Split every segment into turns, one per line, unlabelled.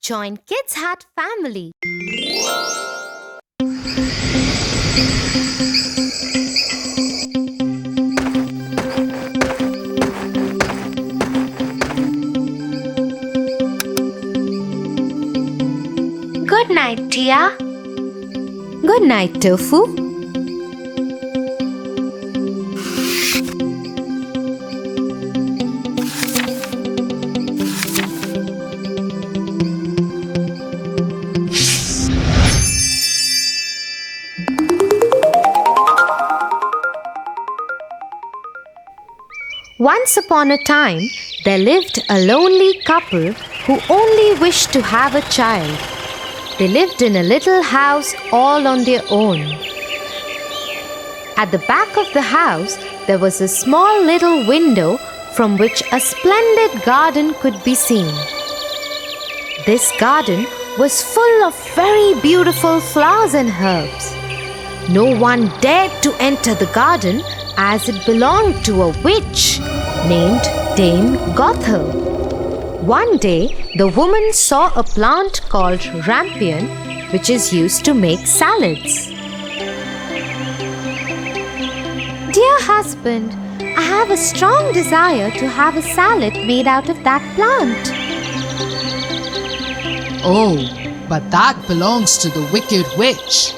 Join Kids Hut family. Good night, Tia. Good night, Tofu. Once upon a time, there lived a lonely couple who only wished to have a child. They lived in a little house all on their own. At the back of the house, there was a small little window from which a splendid garden could be seen. This garden was full of very beautiful flowers and herbs. No one dared to enter the garden as it belonged to a witch named Dame Gothel. One day, the woman saw a plant called rampion, which is used to make salads. Dear husband, I have a strong desire to have a salad made out of that plant.
Oh, but that belongs to the wicked witch.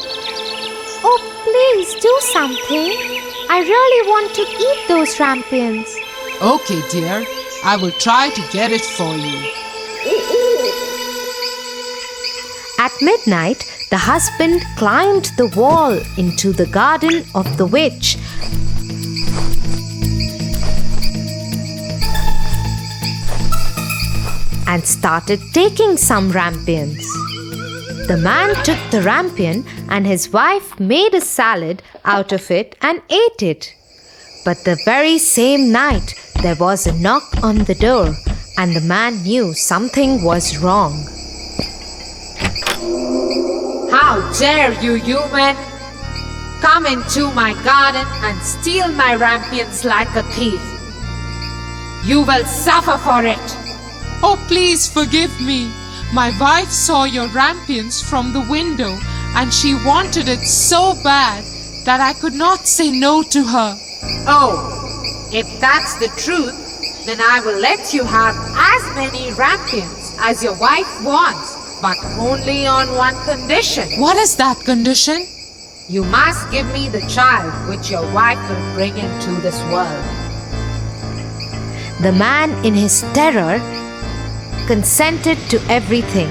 Oh, please do something. I really want to eat those rampions.
Okay, dear. I will try to get it for you.
At midnight, the husband climbed the wall into the garden of the witch. And started taking some rampions. The man took the rampion and his wife made a salad out of it and ate it. But the very same night, there was a knock on the door and the man knew something was wrong.
How dare you, human! Come into my garden and steal my rampions like a thief. You will suffer for it.
Oh, please forgive me. My wife saw your rampions from the window and she wanted it so bad that I could not say no to her.
Oh, if that's the truth, then I will let you have as many rampions as your wife wants, but only on one condition.
What is that condition?
You must give me the child which your wife will bring into this world.
The man, in his terror, consented to everything.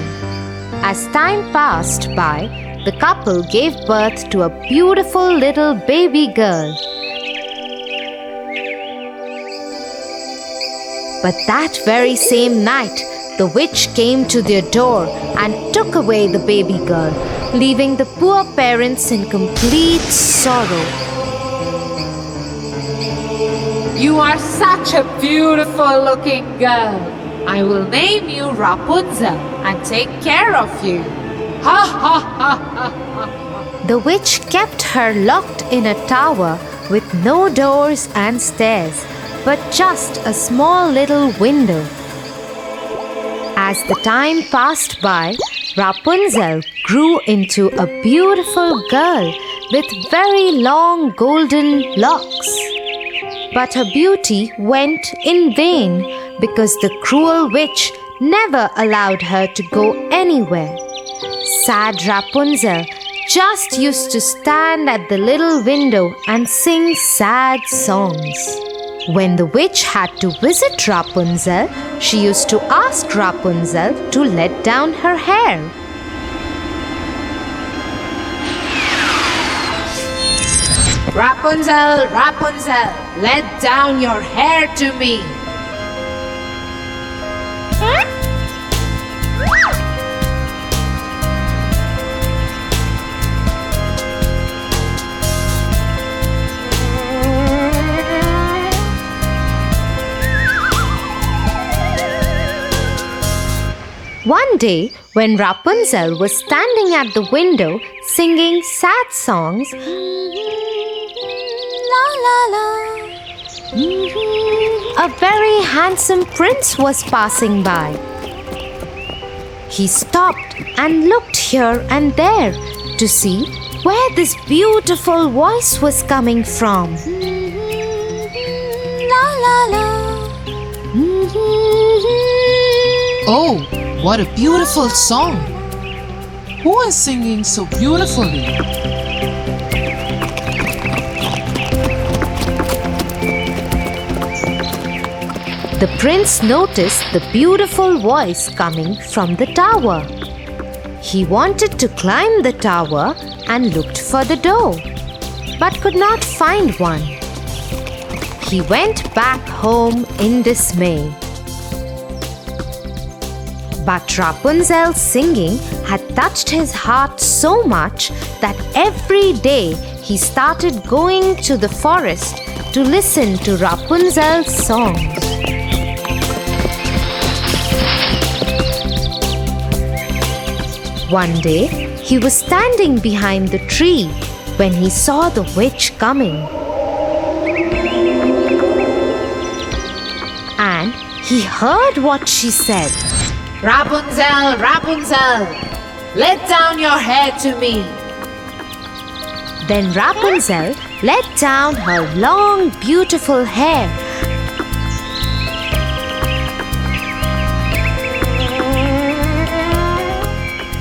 As time passed by, the couple gave birth to a beautiful little baby girl. But that very same night, the witch came to their door and took away the baby girl, leaving the poor parents in complete sorrow.
You are such a beautiful looking girl. I will name you Rapunzel and take care of you. Ha ha ha ha ha.
The witch kept her locked in a tower with no doors and stairs, but just a small little window. As the time passed by, Rapunzel grew into a beautiful girl with very long golden locks. But her beauty went in vain because the cruel witch never allowed her to go anywhere. Sad Rapunzel just used to stand at the little window and sing sad songs. When the witch had to visit Rapunzel, she used to ask Rapunzel to let down her hair.
Rapunzel, Rapunzel, let down your hair to me.
One day, when Rapunzel was standing at the window singing sad songs, la la la, a very handsome prince was passing by. He stopped and looked here and there to see where this beautiful voice was coming from. La la la.
Oh, what a beautiful song! Who is singing so beautifully?
The prince noticed the beautiful voice coming from the tower. He wanted to climb the tower and looked for the door, but could not find one. He went back home in dismay. But Rapunzel's singing had touched his heart so much that every day he started going to the forest to listen to Rapunzel's songs. One day, he was standing behind the tree when he saw the witch coming. And he heard what she said.
Rapunzel, Rapunzel, let down your hair to me.
Then Rapunzel let down her long, beautiful hair.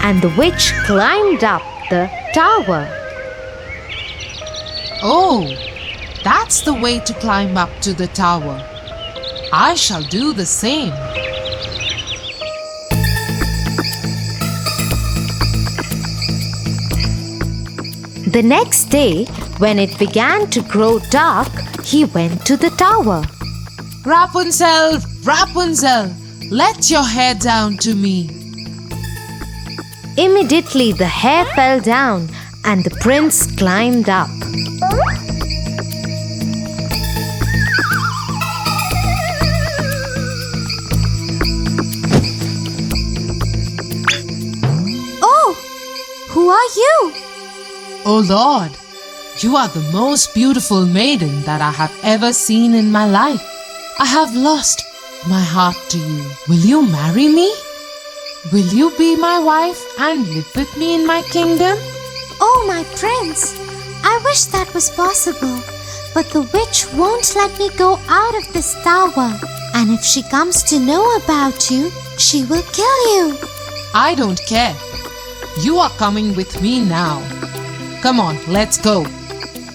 And the witch climbed up the tower.
Oh, that's the way to climb up to the tower. I shall do the same.
The next day, when it began to grow dark, he went to the tower.
Rapunzel, Rapunzel, let your hair down to me.
Immediately the hair fell down and the prince climbed up.
Oh, who are you?
Oh Lord, you are the most beautiful maiden that I have ever seen in my life. I have lost my heart to you. Will you marry me? Will you be my wife and live with me in my kingdom?
Oh, my prince, I wish that was possible. But the witch won't let me go out of this tower. And if she comes to know about you, she will kill you.
I don't care. You are coming with me now. Come on, let's go.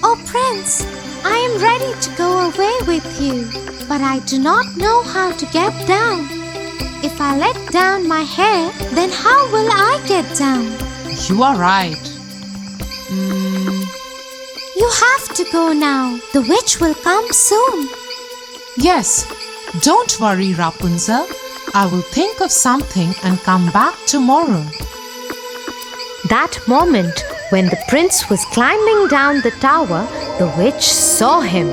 Oh, prince, I am ready to go away with you. But I do not know how to get down. If I let down my hair, then how will I get down?
You are right.
You have to go now. The witch will come soon.
Yes, don't worry, Rapunzel. I will think of something and come back tomorrow.
That moment, when the prince was climbing down the tower, the witch saw him.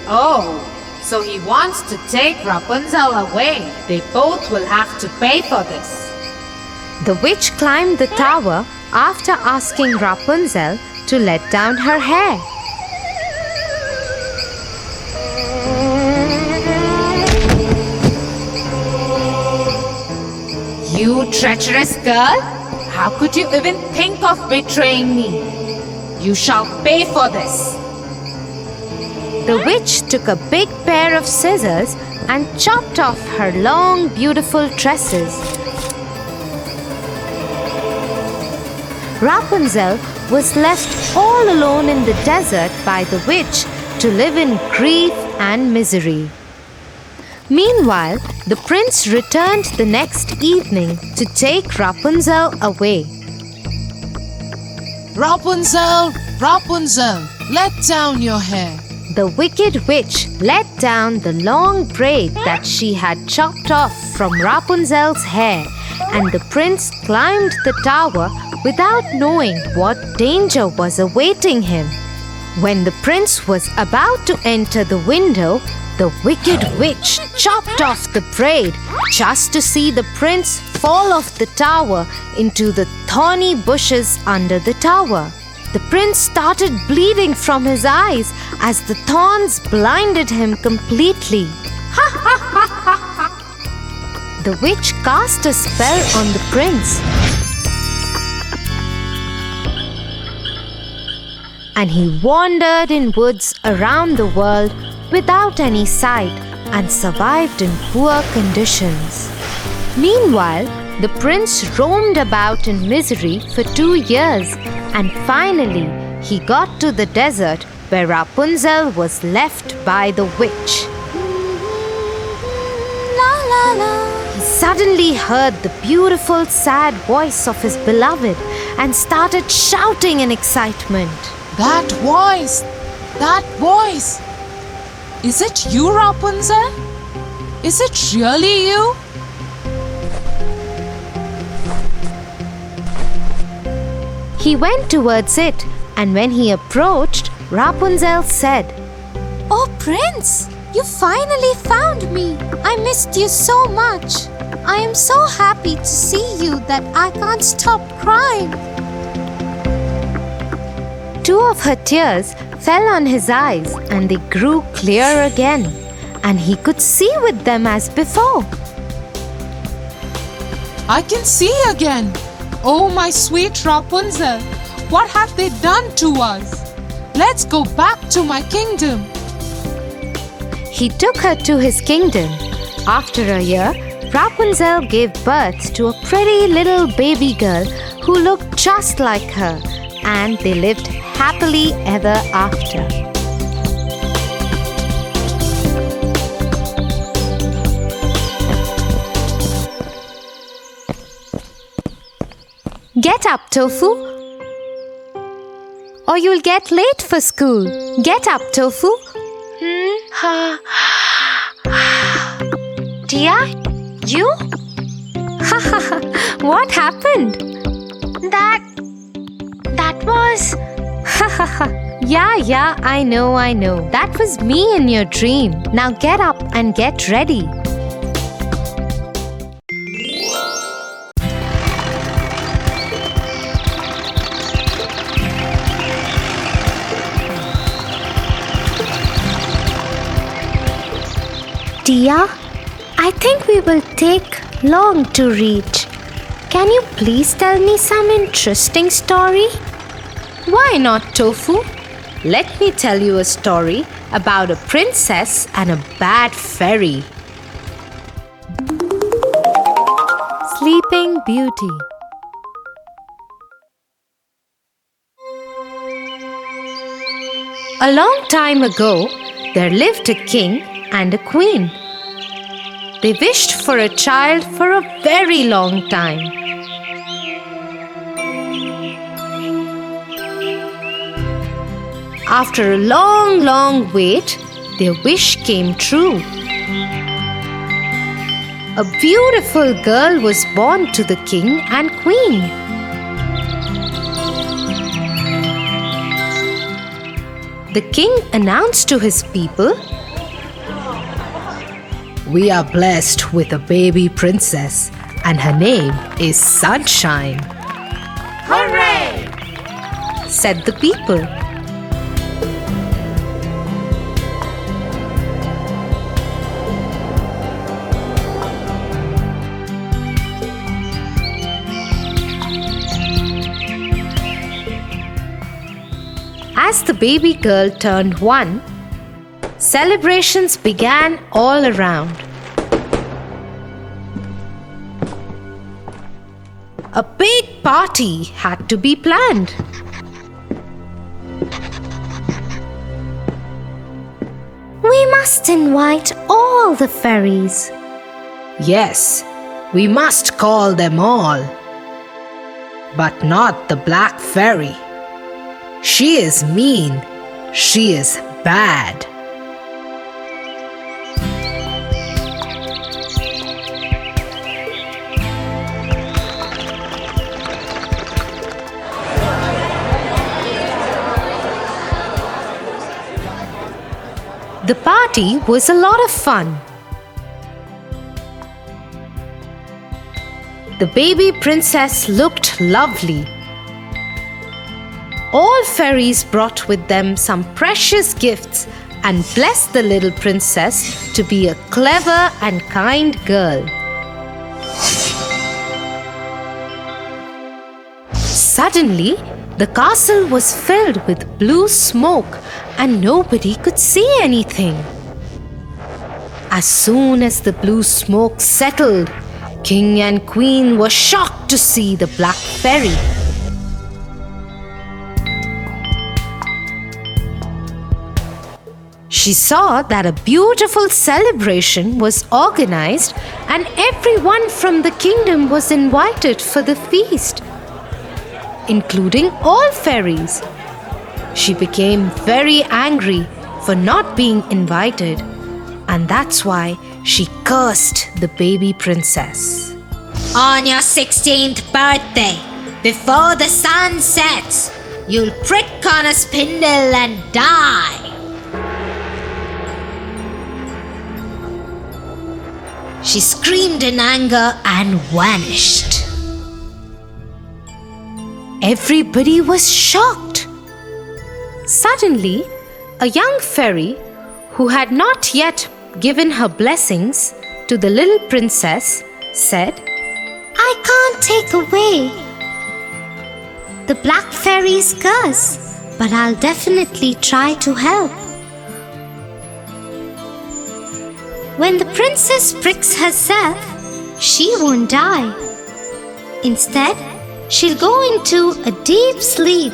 Oh, so he wants to take Rapunzel away. They both will have to pay for this.
The witch climbed the tower after asking Rapunzel to let down her hair.
You treacherous girl! How could you even think of betraying me? You shall pay for this.
The witch took a big pair of scissors and chopped off her long, beautiful tresses. Rapunzel was left all alone in the desert by the witch to live in grief and misery. Meanwhile, the prince returned the next evening to take Rapunzel away.
Rapunzel, Rapunzel, let down your hair.
The wicked witch let down the long braid that she had chopped off from Rapunzel's hair, and the prince climbed the tower without knowing what danger was awaiting him. When the prince was about to enter the window, the wicked witch chopped off the braid just to see the prince fall off the tower into the thorny bushes under the tower. The prince started bleeding from his eyes as the thorns blinded him completely. the witch cast a spell on the prince. And he wandered in woods around the world without any sight and survived in poor conditions. Meanwhile, the prince roamed about in misery for 2 years, and finally he got to the desert where Rapunzel was left by the witch.
La la la.
He suddenly heard the beautiful, sad voice of his beloved and started shouting in excitement.
That voice! That voice! Is it you, Rapunzel? Is it really you?
He went towards it, and when he approached, Rapunzel said,
Oh, Prince, you finally found me. I missed you so much. I am so happy to see you that I can't stop crying.
2 of her tears fell on his eyes, and they grew clear again, and he could see with them as before.
I can see again. Oh, my sweet Rapunzel, what have they done to us? Let's go back to my kingdom.
He took her to his kingdom. After a year, Rapunzel gave birth to a pretty little baby girl who looked just like her, and they lived happily ever after. Get up, Tofu, or you'll get late for school. Get up, Tofu. Tia, you? What happened? That was... Yeah, I know. That was me in your dream. Now get up and get ready. Tia, I think we will take long to reach. Can you please tell me some interesting story? Why not, Tofu? Let me tell you a story about a princess and a bad fairy. Sleeping Beauty. A long time ago, there lived a king and a queen. They wished for a child for a very long time. After a long wait, their wish came true. A beautiful girl was born to the king and queen. The king announced to his people, "We are blessed with a baby princess, and her name is Sunshine." "Hooray!" said the people. As the baby girl turned 1, celebrations began all around. A big party had to be planned.
We must invite all the fairies.
Yes, we must call them all. But not the black fairy. She is mean. She is bad. The party was a lot of fun. The baby princess looked lovely. All fairies brought with them some precious gifts and blessed the little princess to be a clever and kind girl. Suddenly, the castle was filled with blue smoke and nobody could see anything. As soon as the blue smoke settled, King and Queen were shocked to see the black fairy. She saw that a beautiful celebration was organized and everyone from the kingdom was invited for the feast, including all fairies. She became very angry for not being invited, and that's why she cursed the baby princess.
On your 16th birthday, before the sun sets, you'll prick on a spindle and die. She screamed in anger and vanished.
Everybody was shocked. Suddenly, a young fairy who had not yet given her blessings to the little princess said,
I can't take away the black fairy's curse, but I'll definitely try to help. When the princess pricks herself, she won't die. Instead, she'll go into a deep sleep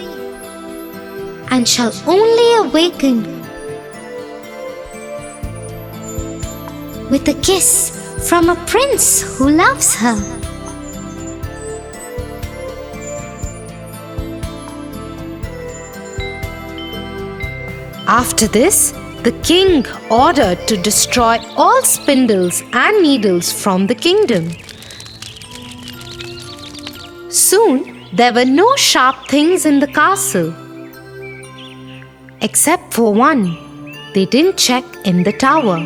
and shall only awaken with a kiss from a prince who loves her.
After this, the king ordered to destroy all spindles and needles from the kingdom. Soon, there were no sharp things in the castle. Except for one, they didn't check in the tower.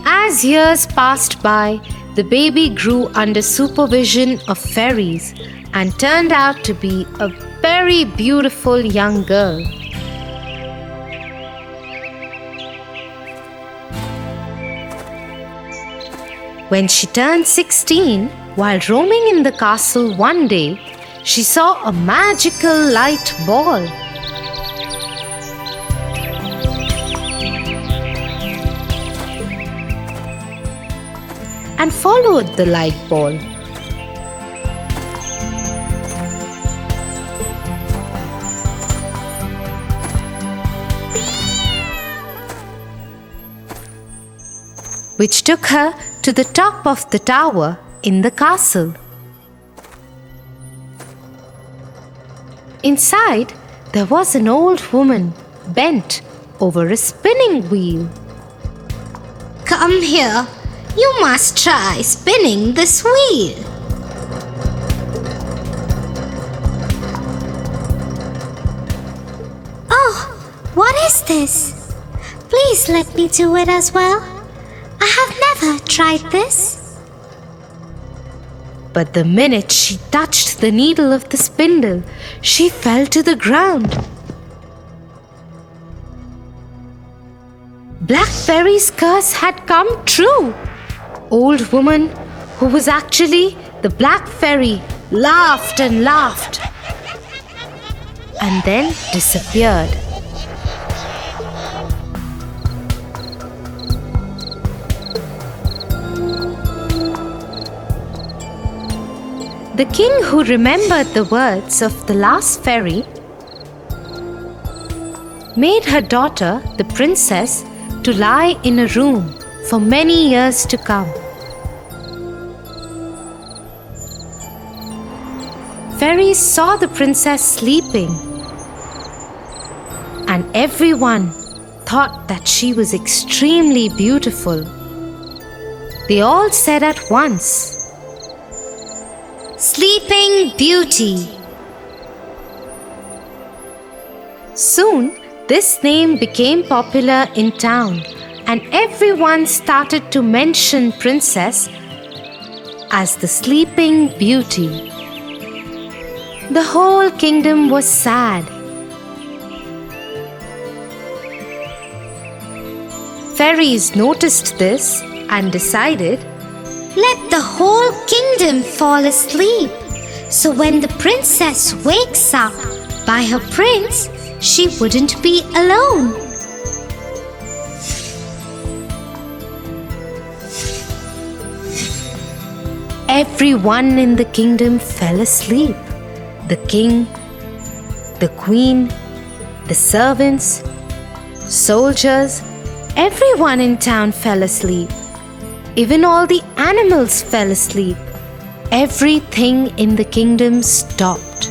As years passed by, the baby grew under supervision of fairies and turned out to be a very beautiful young girl. When she turned 16, while roaming in the castle one day, she saw a magical light ball. And followed the light ball. Which took her to the top of the tower in the castle. Inside, there was an old woman bent over a spinning wheel.
Come here. You must try spinning this wheel. Oh, what is this? Please let me do it as well. I have never tried this.
But the minute she touched the needle of the spindle, she fell to the ground. Black Fairy's curse had come true. Old woman, who was actually the Black Fairy, laughed and laughed and then disappeared. The king, who remembered the words of the last fairy, made her daughter, the princess, to lie in a room for many years to come. Fairies saw the princess sleeping, and everyone thought that she was extremely beautiful. They all said at once,
Sleeping Beauty.
Soon, this name became popular in town, and everyone started to mention Princess as the Sleeping Beauty. The whole kingdom was sad. Fairies noticed this and decided,
Let the whole kingdom fall asleep. So when the princess wakes up by her prince, she wouldn't be alone.
Everyone in the kingdom fell asleep. The king, the queen, the servants, soldiers, everyone in town fell asleep. Even all the animals fell asleep. Everything in the kingdom stopped.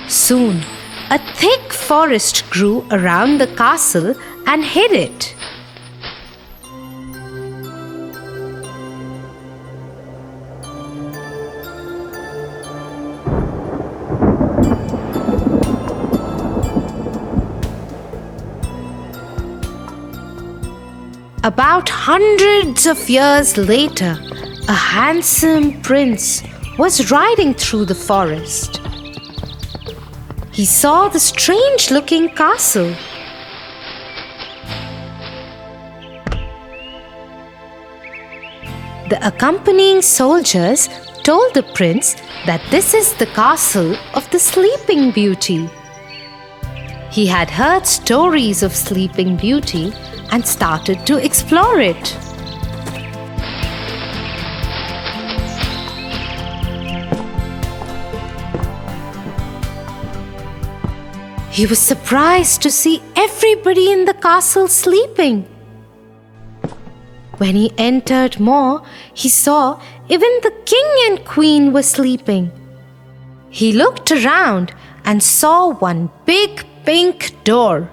Soon, a thick forest grew around the castle and hid it. About hundreds of years later, a handsome prince was riding through the forest. He saw the strange-looking castle. The accompanying soldiers told the prince that this is the castle of the Sleeping Beauty. He had heard stories of Sleeping Beauty and started to explore it. He was surprised to see everybody in the castle sleeping. When he entered more, he saw even the king and queen were sleeping. He looked around and saw one big pink door.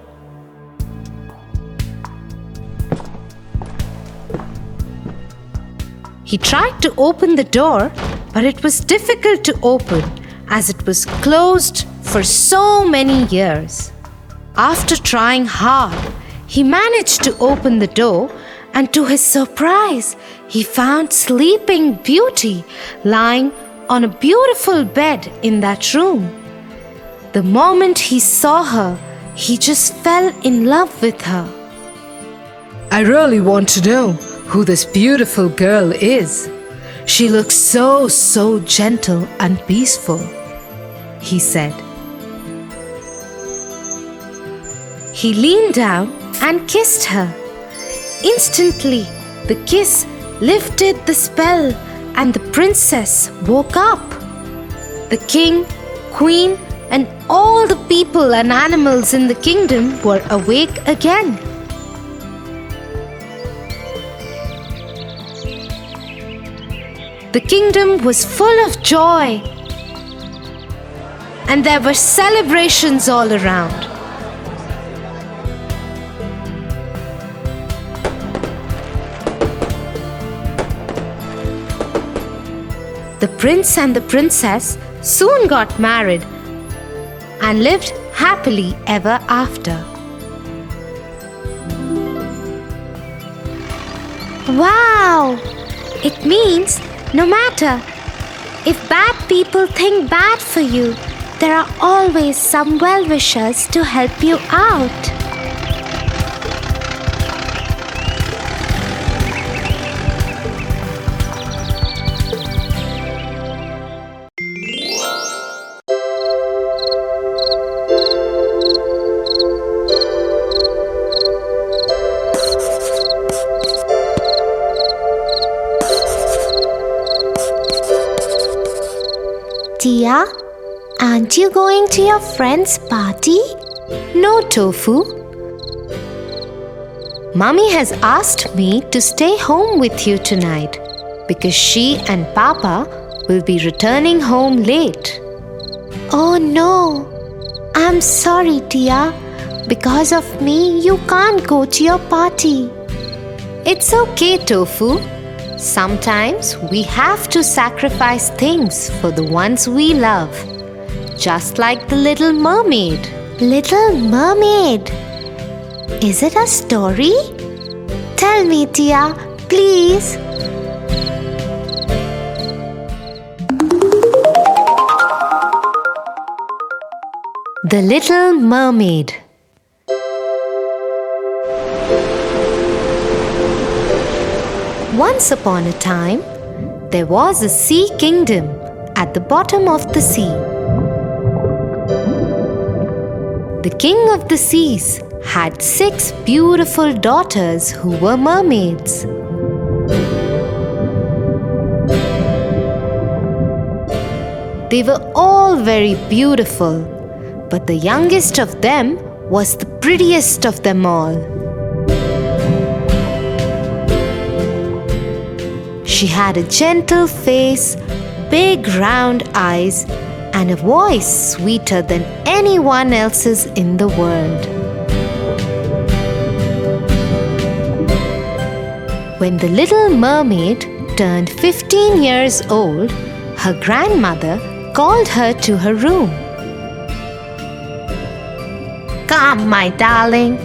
He tried to open the door, but it was difficult to open as it was closed for so many years. After trying hard, he managed to open the door, and to his surprise, he found Sleeping Beauty lying on a beautiful bed in that room. The moment he saw her, he just fell in love with her. I really want to know who this beautiful girl is. She looks so gentle and peaceful, he said. He leaned down and kissed her. Instantly, the kiss lifted the spell and the princess woke up. The king, queen, and all the people and animals in the kingdom were awake again. The kingdom was full of joy, and there were celebrations all around. The prince and the princess soon got married and lived happily ever after.
Wow! It means no matter if bad people think bad for you, there are always some well-wishers to help you out. Tia, aren't you going to your friend's party?
No, Tofu. Mommy has asked me to stay home with you tonight because she and Papa will be returning home late.
Oh no! I'm sorry, Tia. Because of me, you can't go to your party.
It's okay, Tofu. Sometimes we have to sacrifice things for the ones we love. Just like the Little Mermaid.
Little Mermaid? Is it a story? Tell me, Tia, please.
The Little Mermaid. Once upon a time, there was a sea kingdom at the bottom of the sea. The king of the seas had 6 beautiful daughters who were mermaids. They were all very beautiful, but the youngest of them was the prettiest of them all. She had a gentle face, big round eyes, and a voice sweeter than anyone else's in the world. When the little mermaid turned 15 years old, her grandmother called her to her room. "Come, my darling.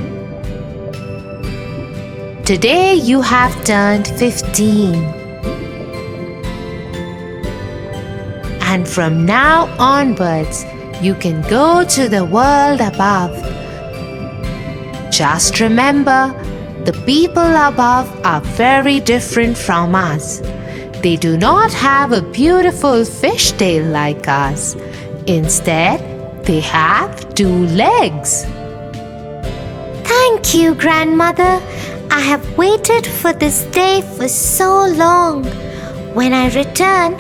Today you have turned 15. And from now onwards, you can go to the world above. Just remember, the people above are very different from us. They do not have a beautiful fish tail like us. Instead, they have 2 legs."
Thank you, Grandmother. I have waited for this day for so long. When I return,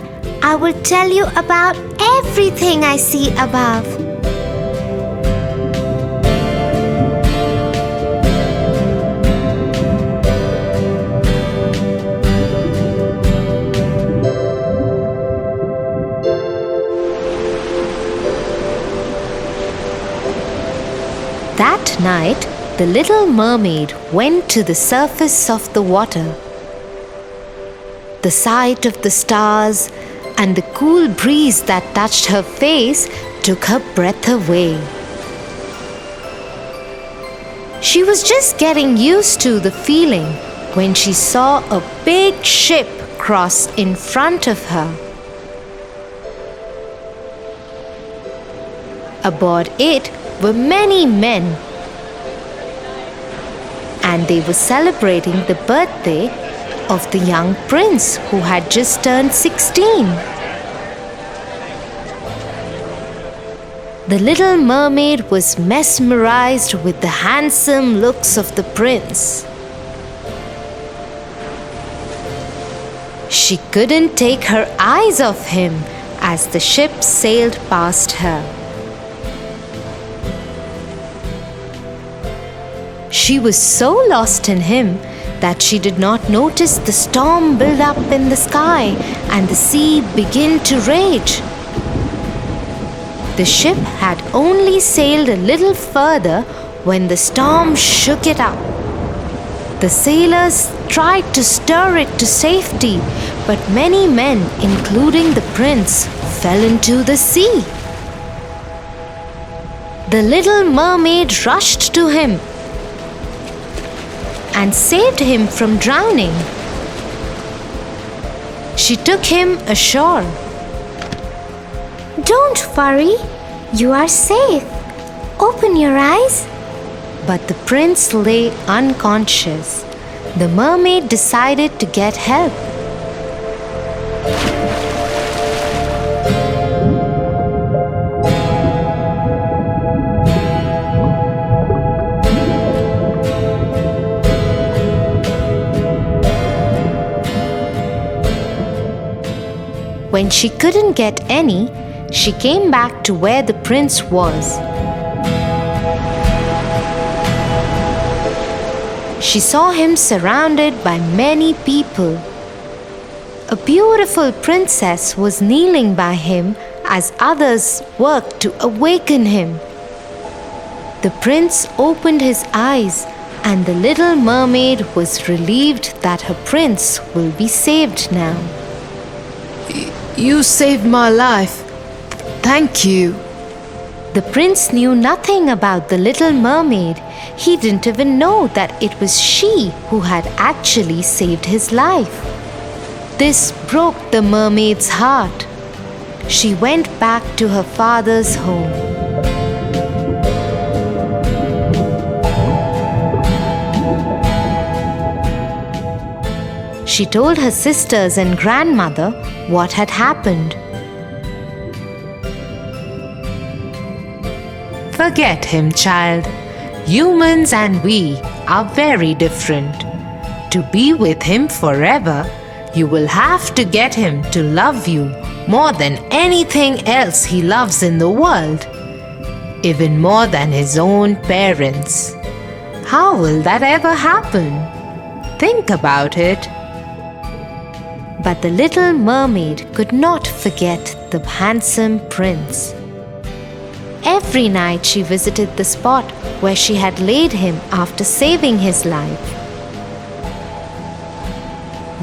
I will tell you about everything I see above.
That night, the little mermaid went to the surface of the water. The sight of the stars and the cool breeze that touched her face took her breath away. She was just getting used to the feeling when she saw a big ship cross in front of her. Aboard it were many men, and they were celebrating the birthday of the young prince who had just turned 16. The little mermaid was mesmerized with the handsome looks of the prince. She couldn't take her eyes off him as the ship sailed past her. She was so lost in him that she did not notice the storm build up in the sky and the sea begin to rage. The ship had only sailed a little further when the storm shook it up. The sailors tried to stir it to safety, but many men, including the prince, fell into the sea. The little mermaid rushed to him and saved him from drowning. She took him ashore.
Don't worry, you are safe. Open your eyes.
But the prince lay unconscious. The mermaid decided to get help. When she couldn't get any, she came back to where the prince was. She saw him surrounded by many people. A beautiful princess was kneeling by him as others worked to awaken him. The prince opened his eyes, and the little mermaid was relieved that her prince will be saved now.
You saved my life. Thank you.
The prince knew nothing about the little mermaid. He didn't even know that it was she who had actually saved his life. This broke the mermaid's heart. She went back to her father's home. She told her sisters and grandmother what had happened.
Forget him, child. Humans and we are very different. To be with him forever, you will have to get him to love you more than anything else he loves in the world, even more than his own parents. How will that ever happen? Think about it.
But the little mermaid could not forget the handsome prince. Every night she visited the spot where she had laid him after saving his life.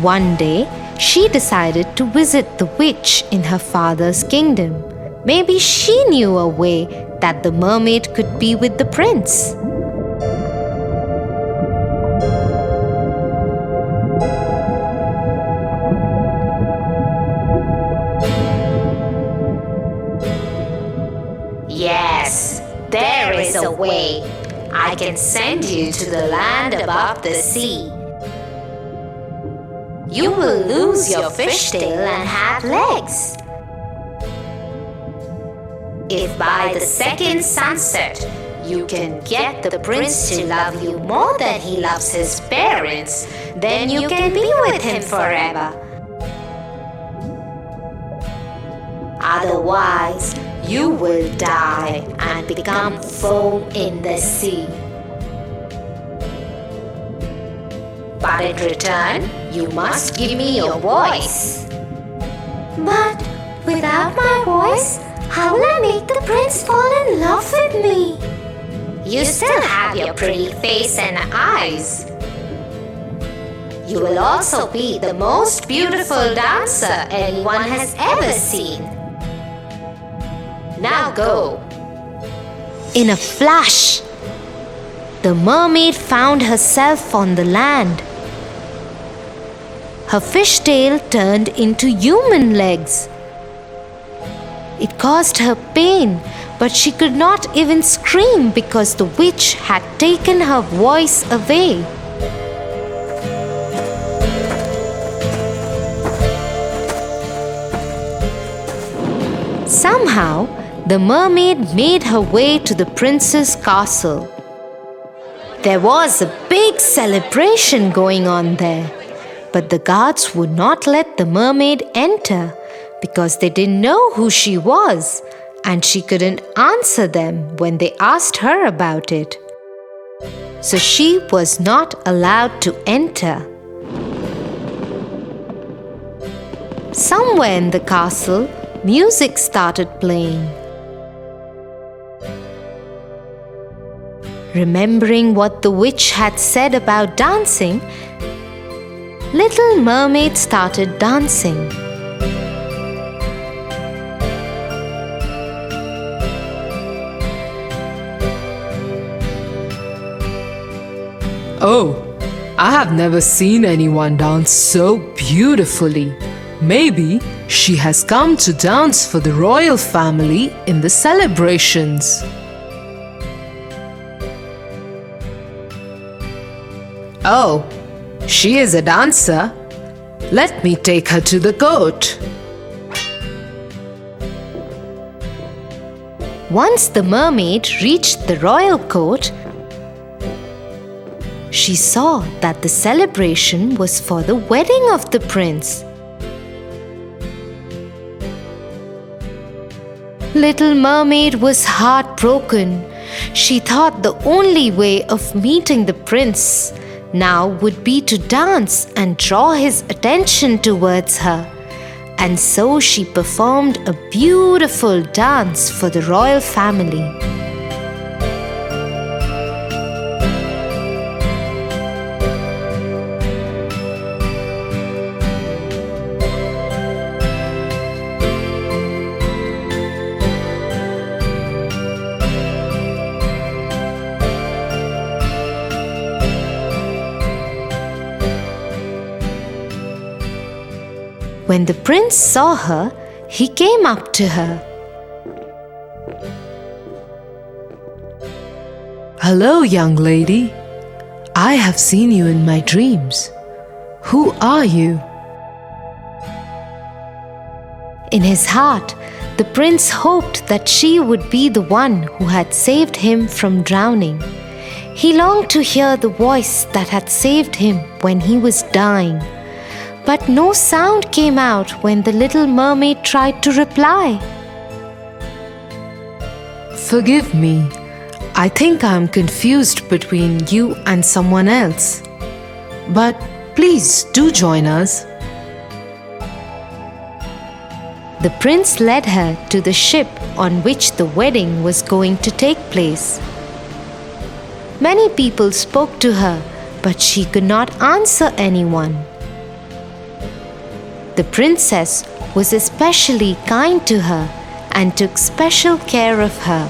One day, she decided to visit the witch in her father's kingdom. Maybe she knew a way that the mermaid could be with the prince.
Yes, there is a way. I can send you to the land above the sea. You will lose your fishtail and have legs. If by the second sunset you can get the prince to love you more than he loves his parents, then you can be with him forever. Otherwise, you will die and become foam in the sea. But in return, you must give me your voice.
But without my voice, how will I make the prince fall in love with me?
You still have your pretty face and eyes. You will also be the most beautiful dancer anyone has ever seen. Now go.
In a flash, the mermaid found herself on the land. Her fishtail turned into human legs. It caused her pain, but she could not even scream because the witch had taken her voice away. Somehow, the mermaid made her way to the prince's castle. There was a big celebration going on there, but the guards would not let the mermaid enter because they didn't know who she was, and she couldn't answer them when they asked her about it. So she was not allowed to enter. Somewhere in the castle, music started playing. Remembering what the witch had said about dancing, Little Mermaid started dancing.
Oh, I have never seen anyone dance so beautifully. Maybe she has come to dance for the royal family in the celebrations. Oh, she is a dancer. Let me take her to the court.
Once the mermaid reached the royal court, she saw that the celebration was for the wedding of the prince. Little Mermaid was heartbroken. She thought the only way of meeting the prince now would be to dance and draw his attention towards her. And so she performed a beautiful dance for the royal family. When the prince saw her, he came up to her.
Hello, young lady. I have seen you in my dreams. Who are you?
In his heart, the prince hoped that she would be the one who had saved him from drowning. He longed to hear the voice that had saved him when he was dying. But no sound came out when the little mermaid tried to reply.
Forgive me. I think I am confused between you and someone else. But please do join us.
The prince led her to the ship on which the wedding was going to take place. Many people spoke to her, but she could not answer anyone. The princess was especially kind to her and took special care of her.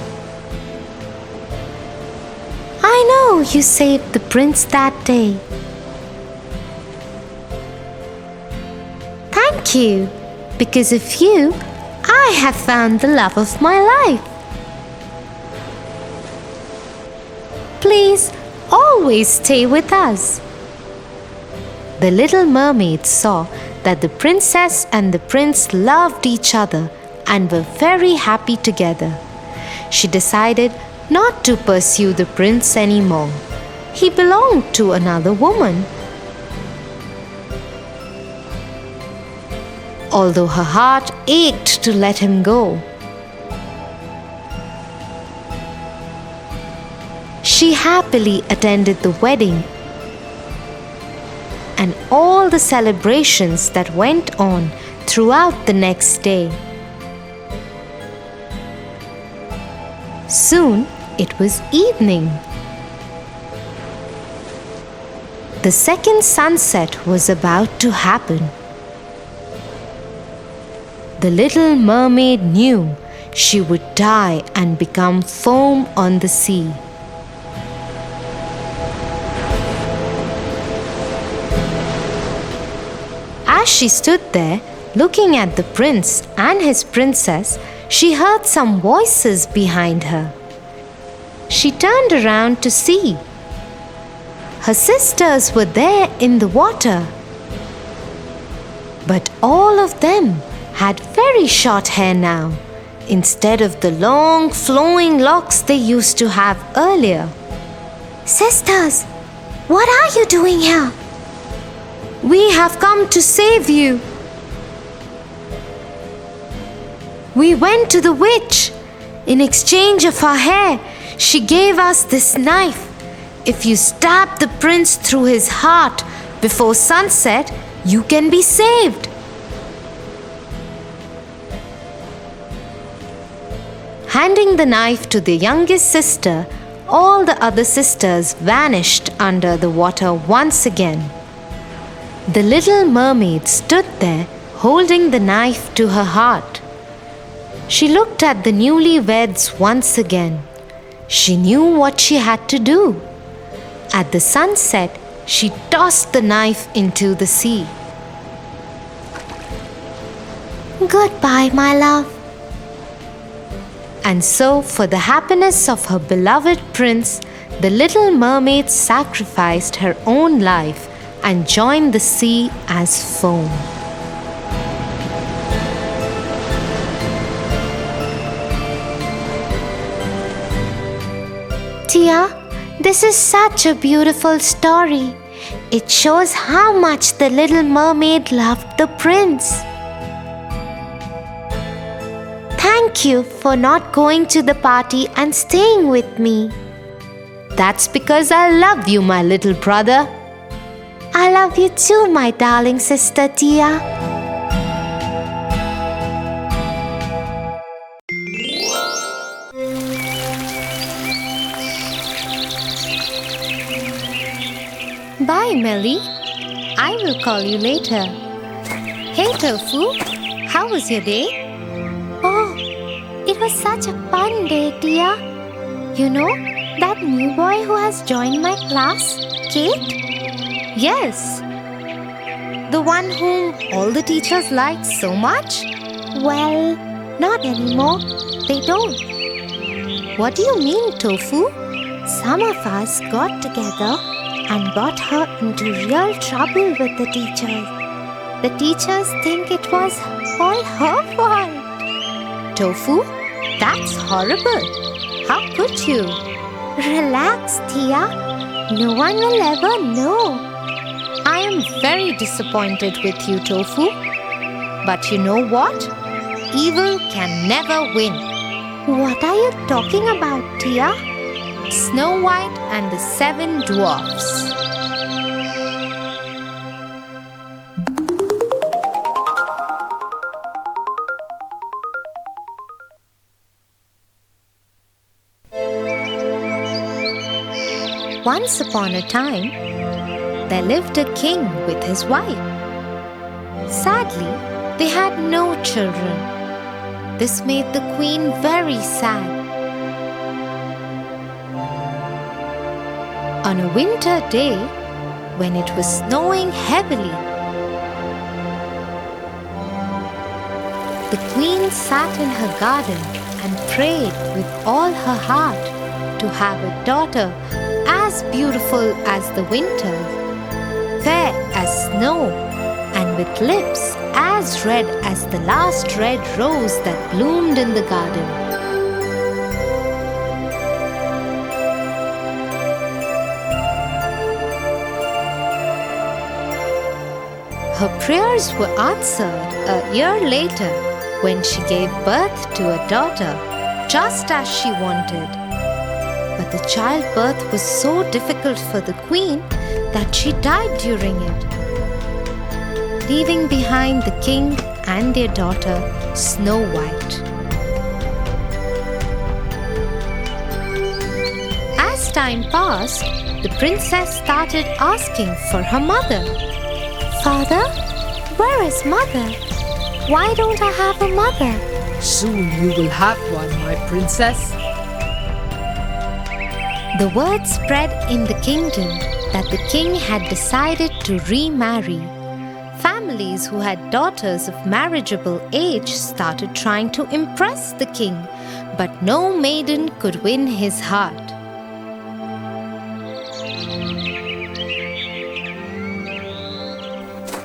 I know you saved the prince that day.
Thank you. Because of you, I have found the love of my life. Please always stay with us. The little mermaid saw that the princess and the prince loved each other and were very happy together. She decided not to pursue the prince anymore. He belonged to another woman. Although her heart ached to let him go. She happily attended the wedding and all the celebrations that went on throughout the next day. Soon it was evening. The second sunset was about to happen. The little mermaid knew she would die and become foam on the sea. As she stood there, looking at the prince and his princess, she heard some voices behind her. She turned around to see. Her sisters were there in the water. But all of them had very short hair now, instead of the long flowing locks they used to have earlier.
Sisters, what are you doing here?
We have come to save you. We went to the witch. In exchange of her hair, she gave us this knife. If you stab the prince through his heart before sunset, you can be saved. Handing the knife to the youngest sister, all the other sisters vanished under the water once again. The little mermaid stood there holding the knife to her heart. She looked at the newlyweds once again. She knew what she had to do. At the sunset, she tossed the knife into the sea.
Goodbye, my love.
And so, for the happiness of her beloved prince, the little mermaid sacrificed her own life and joined the sea as foam.
Tia, this is such a beautiful story. It shows how much the little mermaid loved the prince. Thank you for not going to the party and staying with me.
That's because I love you, my little brother.
I love you too, my darling sister Tia.
Bye, Melly. I will call you later. Hey, Tofu. How was your day?
Oh, it was such a fun day, Tia. You know, that new boy who has joined my class, Kate?
Yes. The one whom all the teachers like so much?
Well, not anymore. They don't.
What do you mean, Tofu?
Some of us got together and got her into real trouble with the teachers. The teachers think it was all her fault.
Tofu, that's horrible. How could you?
Relax, Tia. No one will ever know.
I am very disappointed with you, Tofu. But you know what? Evil can never win.
What are you talking about, Tia?
Snow White and the Seven Dwarfs. Once upon a time, there lived a king with his wife. Sadly, they had no children. This made the queen very sad. On a winter day, when it was snowing heavily, the queen sat in her garden and prayed with all her heart to have a daughter as beautiful as the winter, fair as snow, and with lips as red as the last red rose that bloomed in the garden. Her prayers were answered a year later when she gave birth to a daughter, just as she wanted. But the childbirth was so difficult for the queen that she died during it, leaving behind the king and their daughter, Snow White. As time passed, the princess started asking for her mother.
Father, where is mother? Why don't I have a mother?
Soon you will have one, my princess.
The word spread in the kingdom that the king had decided to remarry. Families who had daughters of marriageable age started trying to impress the king, but no maiden could win his heart.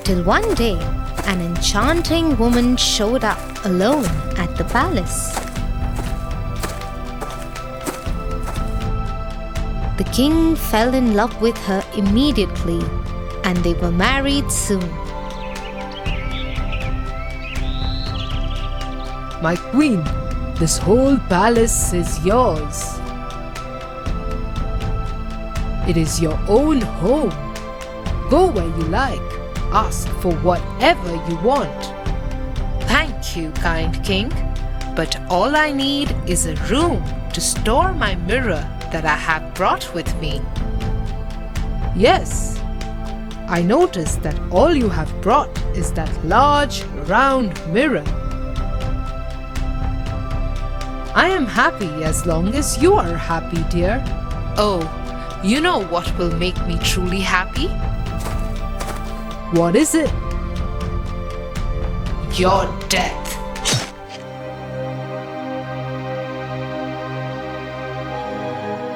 Till one day, an enchanting woman showed up alone at the palace. The king fell in love with her immediately, and they were married soon.
My queen, this whole palace is yours. It is your own home. Go where you like. Ask for whatever you want.
Thank you, kind king. But all I need is a room to store my mirror that I have brought with me.
Yes, I noticed that all you have brought is that large, round mirror. I am happy as long as you are happy, dear.
Oh, you know what will make me truly happy?
What is it?
Your death.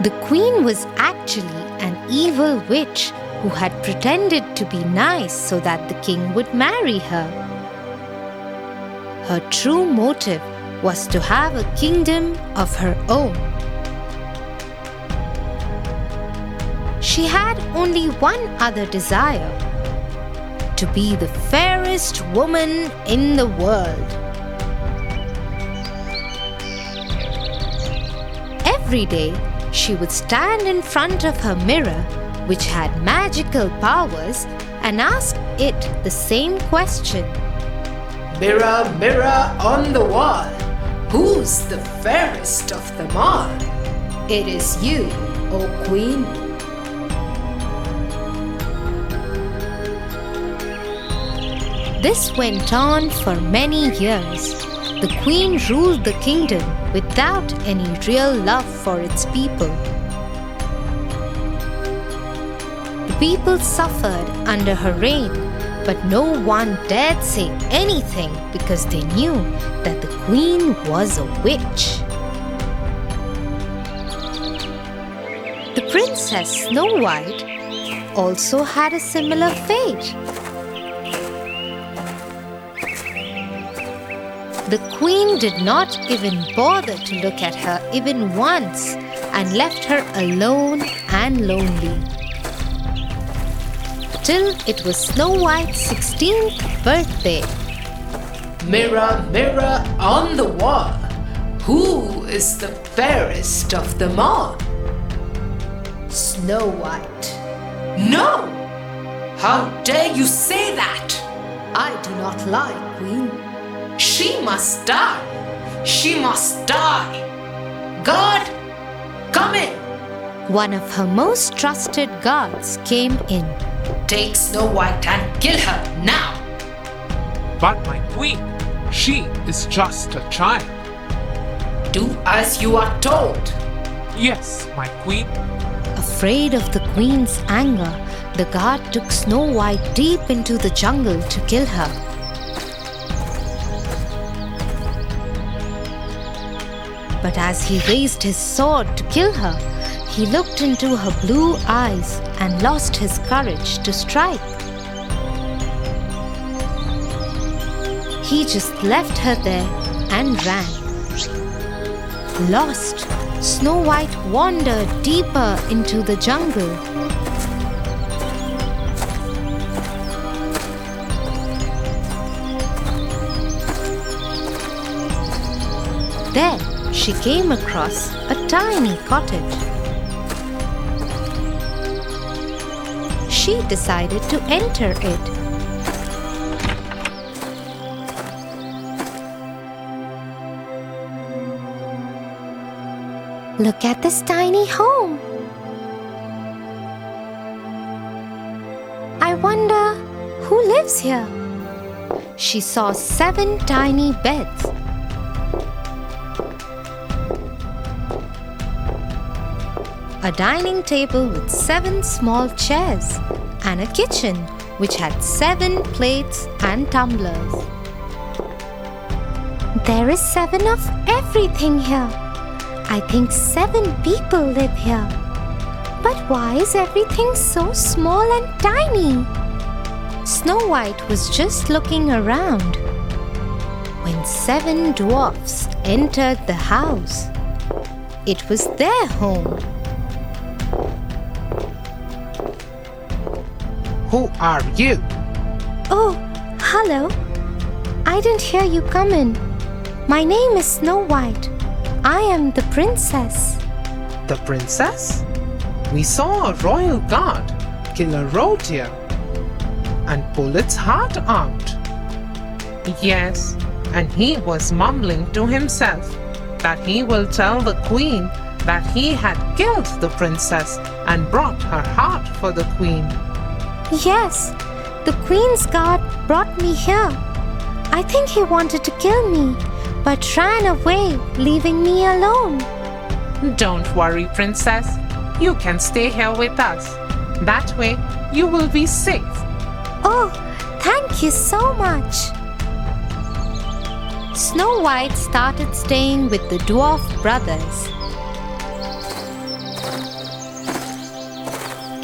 The queen was actually an evil witch who had pretended to be nice so that the king would marry her. Her true motive was to have a kingdom of her own. She had only one other desire: to be the fairest woman in the world. Every day, she would stand in front of her mirror, which had magical powers, and ask it the same question.
Mirror, mirror on the wall, who's the fairest of them all? It is you, O Queen.
This went on for many years. The queen ruled the kingdom without any real love for its people. The people suffered under her reign, but no one dared say anything because they knew that the queen was a witch. The princess Snow White also had a similar fate. The queen did not even bother to look at her even once and left her alone and lonely. Till it was Snow White's 16th birthday.
Mirror, mirror on the wall, who is the fairest of them all?
Snow White.
No! How dare you say that?
I do not lie, Queen.
She must die! She must die! God, come in!
One of her most trusted guards came in.
Take Snow White and kill her now!
But my queen, she is just a child.
Do as you are told.
Yes, my queen.
Afraid of the queen's anger, the guard took Snow White deep into the jungle to kill her. But as he raised his sword to kill her, he looked into her blue eyes and lost his courage to strike. He just left her there and ran. Lost, Snow White wandered deeper into the jungle. There, she came across a tiny cottage. She decided to enter it.
Look at this tiny home. I wonder who lives here.
She saw 7 tiny beds. A dining table with 7 small chairs and a kitchen which had 7 plates and tumblers.
There is 7 of everything here. I think 7 people live here. But why is everything so small and tiny?
Snow White was just looking around when 7 dwarfs entered the house. It was their home.
Who are you?
Oh, hello. I didn't hear you come in. My name is Snow White. I am the princess.
The princess? We saw a royal guard kill a reindeer and pull its heart out. Yes, and he was mumbling to himself that he will tell the queen that he had killed the princess and brought her heart for the queen.
Yes, the Queen's guard brought me here. I think he wanted to kill me, but ran away, leaving me alone.
Don't worry, princess. You can stay here with us. That way, you will be safe.
Oh, thank you so much.
Snow White started staying with the dwarf brothers.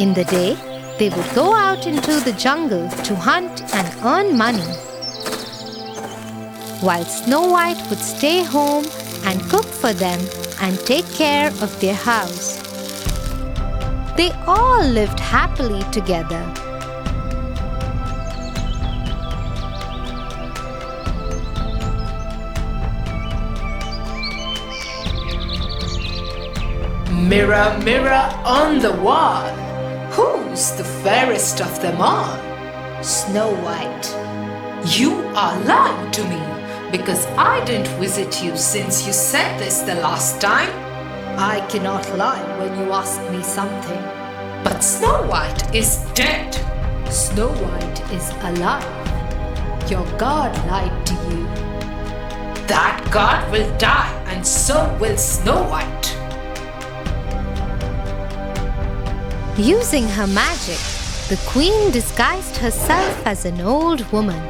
In the day, they would go out into the jungle to hunt and earn money, while Snow White would stay home and cook for them and take care of their house. They all lived happily together.
Mirror, mirror on the wall, who's the fairest of them all?
Snow White.
You are lying to me because I didn't visit you since you said this the last time.
I cannot lie when you ask me something.
But Snow White is dead.
Snow White is alive. Your God lied to you.
That God will die, and so will Snow White.
Using her magic, the queen disguised herself as an old woman.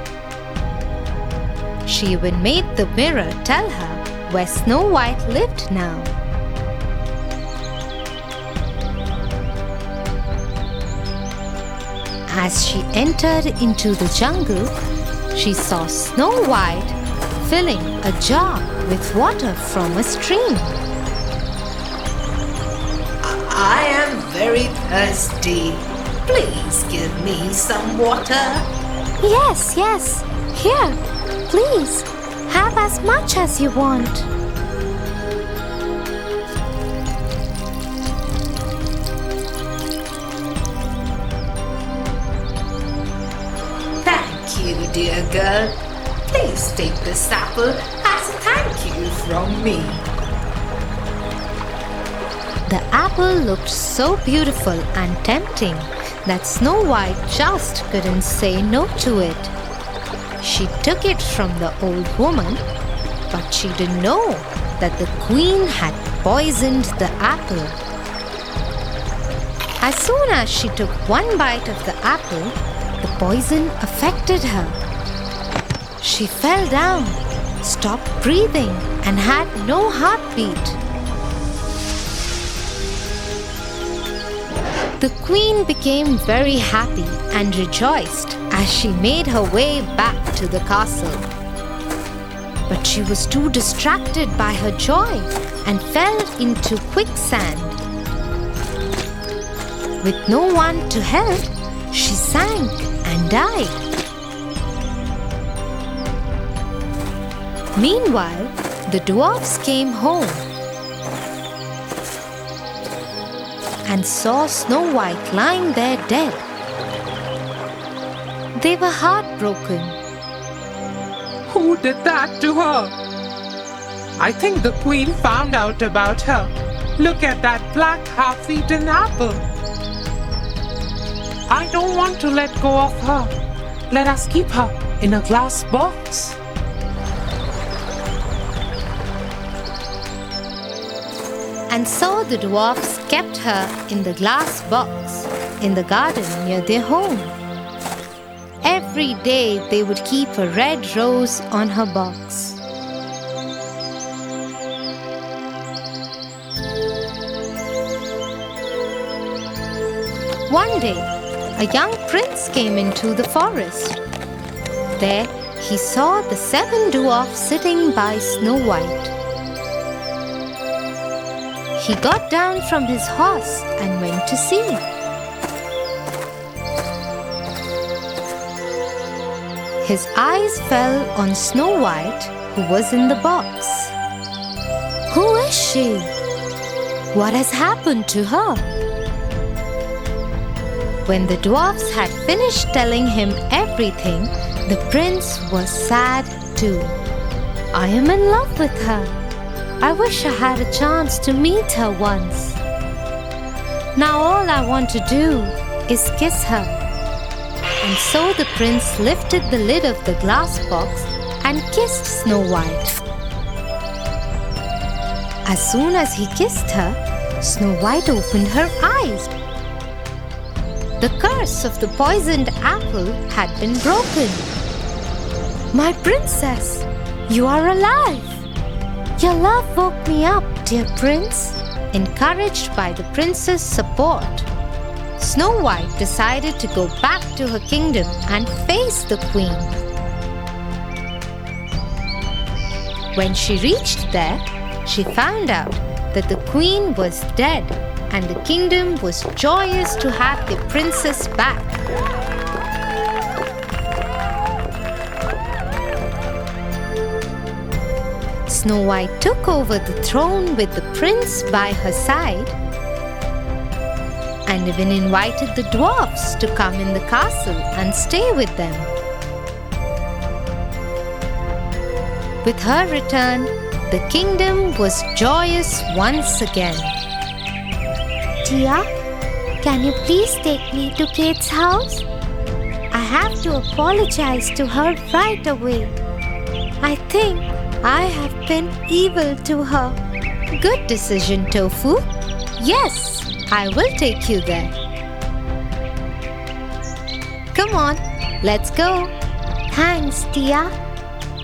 She even made the mirror tell her where Snow White lived now. As she entered into the jungle, she saw Snow White filling a jar with water from a stream.
I am very thirsty. Please give me some water.
Yes, yes. Here, please. Have as much as you want.
Thank you, dear girl. Please take this apple as a thank you from me.
The apple looked so beautiful and tempting that Snow White just couldn't say no to it. She took it from the old woman, but she didn't know that the queen had poisoned the apple. As soon as she took one bite of the apple, the poison affected her. She fell down, stopped breathing, and had no heartbeat. The queen became very happy and rejoiced as she made her way back to the castle. But she was too distracted by her joy and fell into quicksand. With no one to help, she sank and died. Meanwhile, the dwarfs came home and saw Snow White lying there dead. They were heartbroken.
Who did that to her? I think the queen found out about her. Look at that black half-eaten apple. I don't want to let go of her. Let us keep her in a glass box.
And so the dwarfs kept her in the glass box in the garden near their home. Every day they would keep a red rose on her box. One day, a young prince came into the forest. There, he saw the 7 dwarfs sitting by Snow White. He got down from his horse and went to see. His eyes fell on Snow White, who was in the box. Who is she? What has happened to her? When the dwarfs had finished telling him everything, the prince was sad too. I am in love with her. I wish I had a chance to meet her once. Now all I want to do is kiss her. And so the prince lifted the lid of the glass box and kissed Snow White. As soon as he kissed her, Snow White opened her eyes. The curse of the poisoned apple had been broken. My princess, you are alive! Your love woke me up, dear prince. Encouraged by the prince's support, Snow White decided to go back to her kingdom and face the queen. When she reached there, she found out that the queen was dead and the kingdom was joyous to have the princess back. Snow White took over the throne with the prince by her side and even invited the dwarfs to come in the castle and stay with them. With her return, the kingdom was joyous once again.
Tia, can you please take me to Kate's house? I have to apologize to her right away. I think I have been evil to her.
Good decision, Tofu. Yes, I will take you there. Come on, let's go.
Thanks, Tia.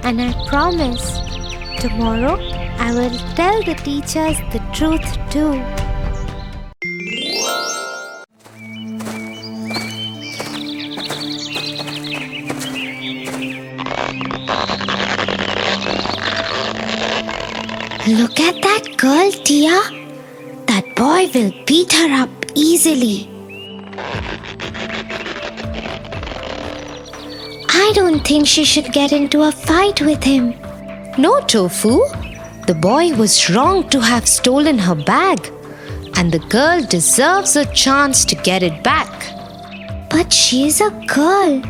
And I promise, tomorrow I will tell the teachers the truth too. Look at that girl, Tia. That boy will beat her up easily. I don't think she should get into a fight with him.
No, Tofu. The boy was wrong to have stolen her bag, and the girl deserves a chance to get it back.
But she's a girl.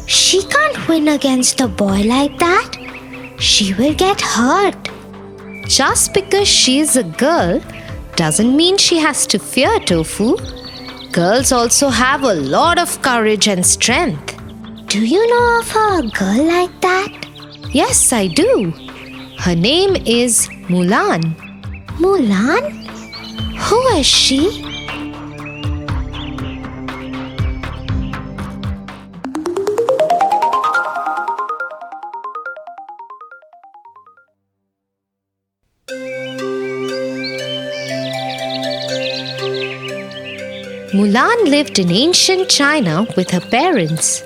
She can't win against a boy like that. She will get hurt.
Just because she is a girl doesn't mean she has to fear, Tofu. Girls also have a lot of courage and strength.
Do you know of a girl like that?
Yes, I do. Her name is Mulan.
Mulan? Who is she?
Mulan lived in ancient China with her parents.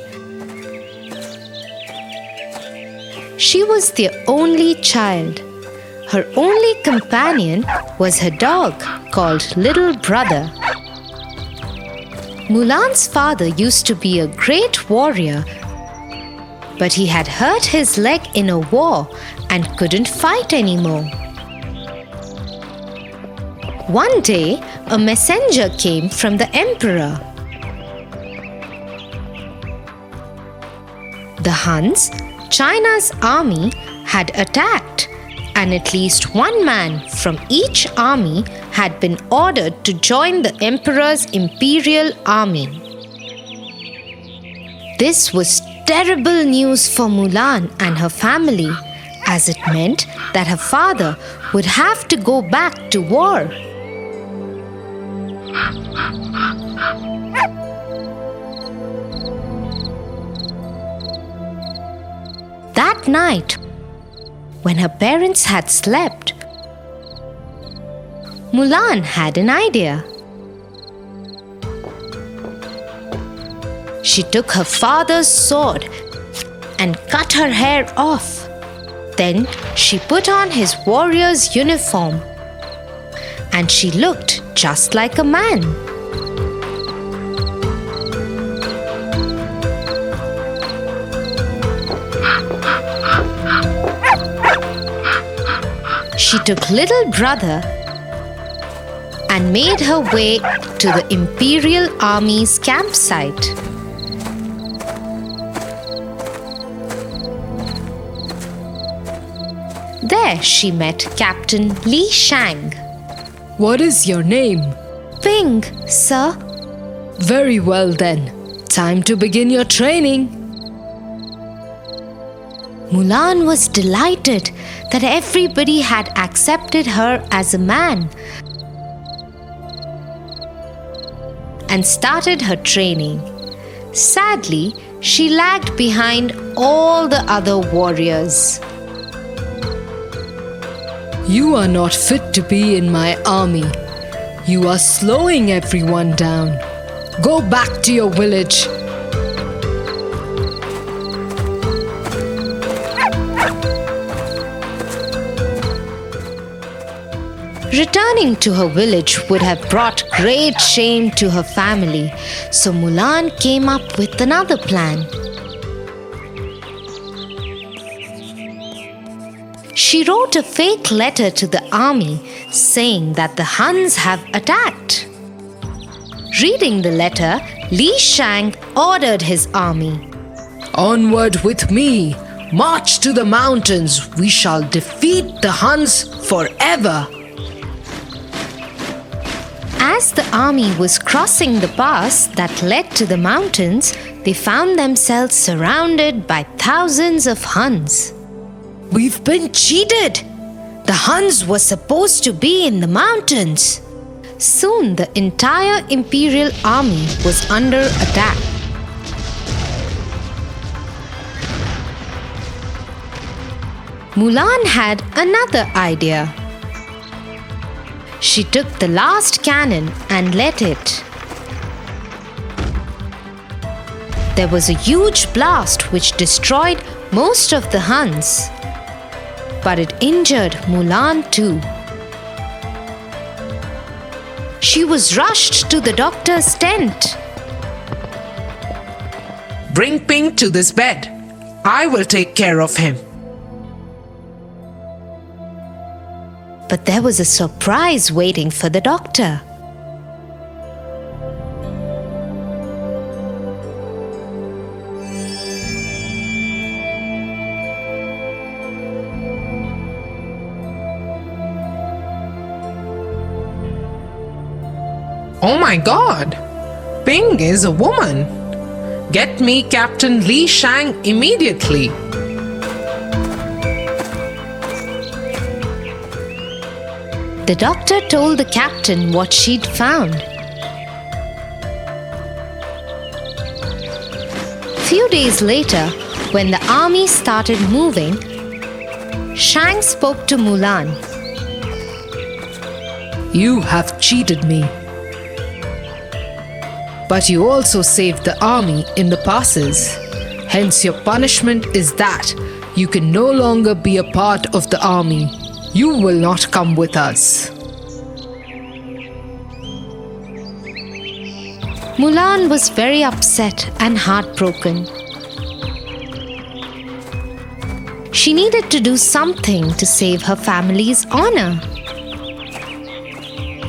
She was their only child. Her only companion was her dog called Little Brother. Mulan's father used to be a great warrior, but he had hurt his leg in a war and couldn't fight anymore. One day, a messenger came from the emperor. The Huns, China's army, had attacked, and at least one man from each army had been ordered to join the emperor's imperial army. This was terrible news for Mulan and her family, as it meant that her father would have to go back to war. That night, when her parents had slept, Mulan had an idea. She took her father's sword and cut her hair off. Then she put on his warrior's uniform, and she looked just like a man. She took Little Brother and made her way to the Imperial Army's campsite. There she met Captain Li Shang.
What is your name?
Ping, sir.
Very well then. Time to begin your training.
Mulan was delighted that everybody had accepted her as a man and started her training. Sadly, she lagged behind all the other warriors.
You are not fit to be in my army. You are slowing everyone down. Go back to your village.
Returning to her village would have brought great shame to her family, so Mulan came up with another plan. She wrote a fake letter to the army saying that the Huns have attacked. Reading the letter, Li Shang ordered his army.
Onward with me. March to the mountains. We shall defeat the Huns forever.
As the army was crossing the pass that led to the mountains, they found themselves surrounded by thousands of Huns.
We've been cheated. The Huns were supposed to be in the mountains.
Soon the entire imperial army was under attack. Mulan had another idea. She took the last cannon and lit it. There was a huge blast which destroyed most of the Huns. But it injured Mulan too. She was rushed to the doctor's tent.
Bring Pink to this bed. I will take care of him.
But there was a surprise waiting for the doctor.
Oh my God! Ping is a woman. Get me Captain Li Shang immediately.
The doctor told the captain what she'd found. Few days later, when the army started moving, Shang spoke to Mulan.
You have cheated me. But you also saved the army in the passes. Hence, your punishment is that you can no longer be a part of the army. You will not come with us.
Mulan was very upset and heartbroken. She needed to do something to save her family's honor.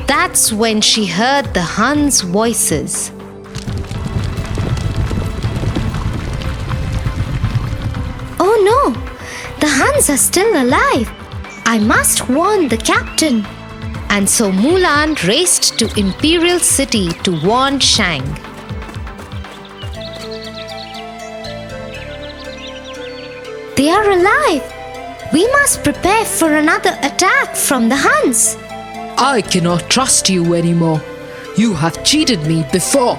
That's when she heard the Huns' voices.
Oh no! The Huns are still alive! I must warn the captain.
And so Mulan raced to Imperial City to warn Shang.
They are alive! We must prepare for another attack from the Huns.
I cannot trust you anymore. You have cheated me before.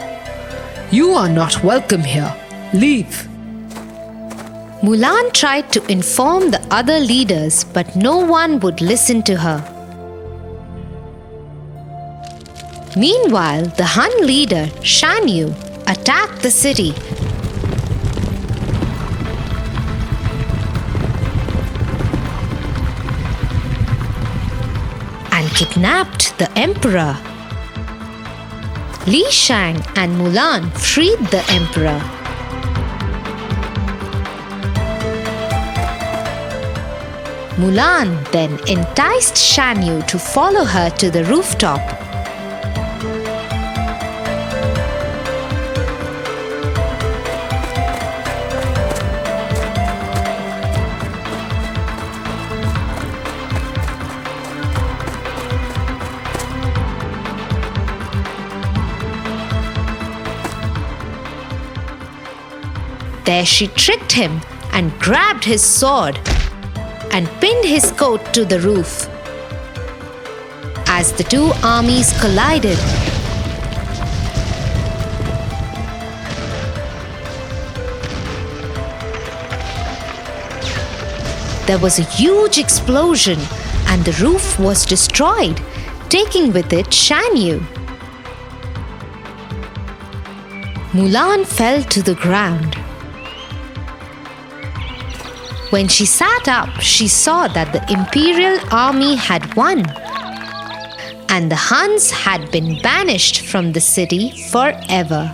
You are not welcome here. Leave.
Mulan tried to inform the other leaders, but no one would listen to her. Meanwhile, the Hun leader, Shan Yu, attacked the city. And kidnapped the emperor. Li Shang and Mulan freed the emperor. Mulan then enticed Shan Yu to follow her to the rooftop. There she tricked him and grabbed his sword and pinned his coat to the roof. As the two armies collided, there was a huge explosion and the roof was destroyed, taking with it Shan Yu. Mulan fell to the ground. When she sat up, she saw that the Imperial army had won, and the Huns had been banished from the city forever.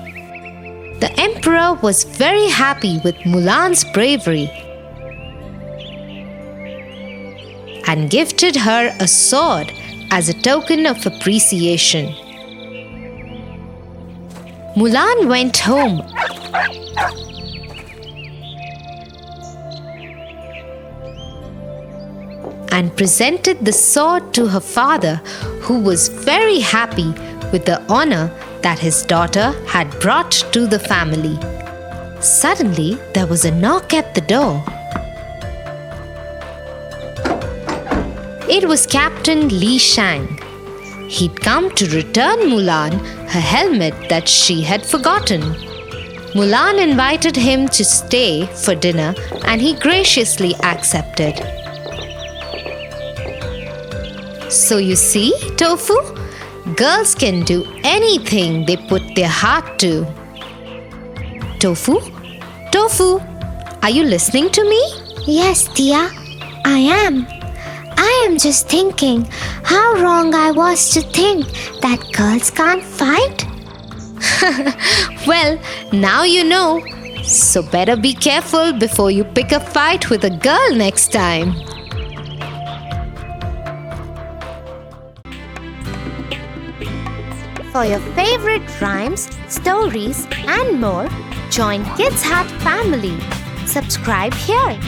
The Emperor was very happy with Mulan's bravery and gifted her a sword as a token of appreciation. Mulan went home and presented the sword to her father, who was very happy with the honor that his daughter had brought to the family. Suddenly, there was a knock at the door. It was Captain Li Shang. He'd come to return Mulan her helmet that she had forgotten. Mulan invited him to stay for dinner, and he graciously accepted. So you see, Tofu, girls can do anything they put their heart to. Tofu? Tofu, are you listening to me?
Yes, Tia, I am. I am just thinking how wrong I was to think that girls can't fight.
Well, now you know. So better be careful before you pick a fight with a girl next time.
For your favorite rhymes, stories, and more, join Kids Hut family. Subscribe here.